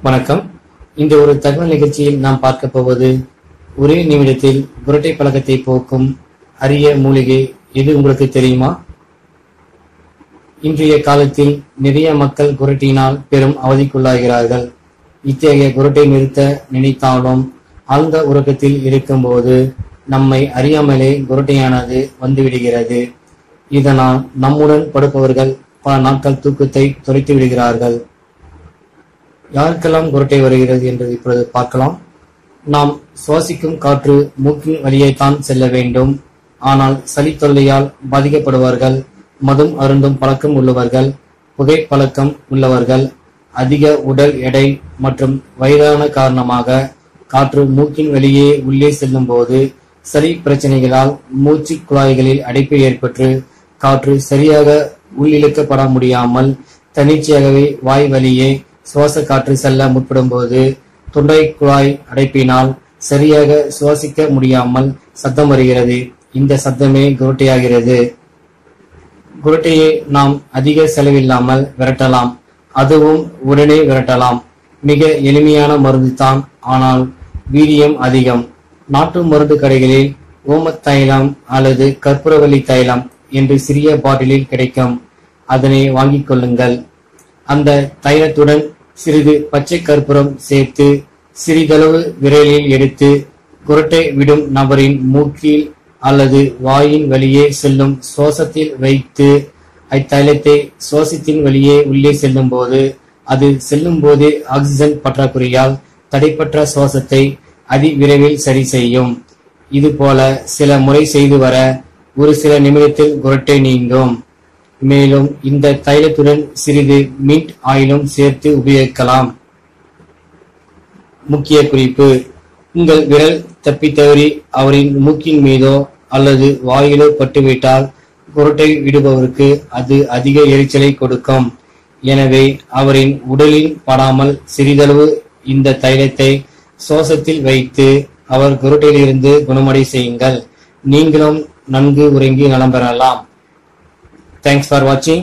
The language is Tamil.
வணக்கம். இந்த ஒரு தகவல் நிகழ்ச்சியில் நாம் பார்க்க போவது ஒரே நிமிடத்தில் குரட்டை பழக்கத்தை போக்கும் அரிய மூலிகை எது உங்களுக்கு தெரியுமா? இன்றைய காலத்தில் நிறைய மக்கள் குரட்டினால் பெரும் அவதிக்குள்ளாகிறார்கள். இத்தகைய குரட்டை நிறுத்த நினைத்தாலும் ஆழ்ந்த உறக்கத்தில் இருக்கும்போது நம்மை அறியாமலே குரட்டையானது வந்துவிடுகிறது. இதனால் நம்முடன் படுப்பவர்கள் பல நாட்கள் தூக்கத்தை தொலைத்து விடுகிறார்கள். யாருக்கெல்லாம் குரட்டை வருகிறது என்று இப்பொழுது பார்க்கலாம். நாம் சுவாசிக்கும் காற்று மூக்கின் வழியைத்தான் செல்ல வேண்டும். ஆனால் சளி தொல்லையால் பாதிக்கப்படுவார்கள், மதும் அருந்தும் பழக்கம் உள்ளவர்கள், புகைப்பழக்கம் உள்ளவர்கள், அதிக உடல் எடை மற்றும் வயதான காரணமாக காற்று மூக்கின் வெளியே உள்ளே செல்லும் போது சளி பிரச்சனைகளால் மூச்சு குழாய்களில் அடைப்பு ஏற்பட்டு காற்று சரியாக உள்ளிழுக்கப்பட முடியாமல் தன்னிச்சையாகவே வாய் வழியே சுவாச காற்று செல்ல முற்படும் போது தொண்டை குழாய் அடைப்பினால் சரியாக சுவாசிக்க முடியாமல் சத்தம் வருகிறது. இந்த சத்தமே குரட்டையாகிறது. குரட்டையை நாம் அதிக செலவில்லாமல் விரட்டலாம். அதுவும் உடனே விரட்டலாம். மிக எளிமையான மருந்து தான், ஆனால் வீரியம் அதிகம். நாட்டு மருந்து கடைகளில் ஓம தைலம் அல்லது கற்பூரவள்ளி தைலம் என்று சிறிய பாட்டிலில் கிடைக்கும். அதனை வாங்கிக் கொள்ளுங்கள். அந்த தைலத்துடன் சிறிது பச்சை கற்பூரம் சேர்த்து சிறிதளவு விரலில் எடுத்து குரட்டை விடும் நபரின் மூக்கில் அல்லது வாயின் வழியே செல்லும் சுவாசத்தில் வைத்து அத்தைலத்தை சுவாசத்தின் வழியே உள்ளே செல்லும் போது அது செல்லும் போதே ஆக்சிஜன் பற்றாக்குறையால் தடைப்பட்ட சுவாசத்தை அதிவிரைவில் சரி செய்யும். இது போல சில முறை செய்து வர ஒரு சில நிமிடத்தில் குரட்டை நீங்கும். மேலும் இந்த தைலத்துடன் சிறிது மின்ட் ஆயிலும் சேர்த்து உபயோகிக்கலாம். முக்கிய குறிப்பு: உங்கள் விரல் தப்பி தவறி அவரின் மூக்கின் மீதோ அல்லது வாயிலோ பட்டுவிட்டால் குரட்டை விடுபவருக்கு அது அதிக எரிச்சலை கொடுக்கும். எனவே அவரின் உடலில் படாமல் சிறிதளவு இந்த தைலத்தை சுவாசத்தில் வைத்து அவர் குரட்டையிலிருந்து குணமடை செய்யுங்கள். நீங்களும் நன்கு உறங்கி நலம் பெறலாம். Thanks for watching.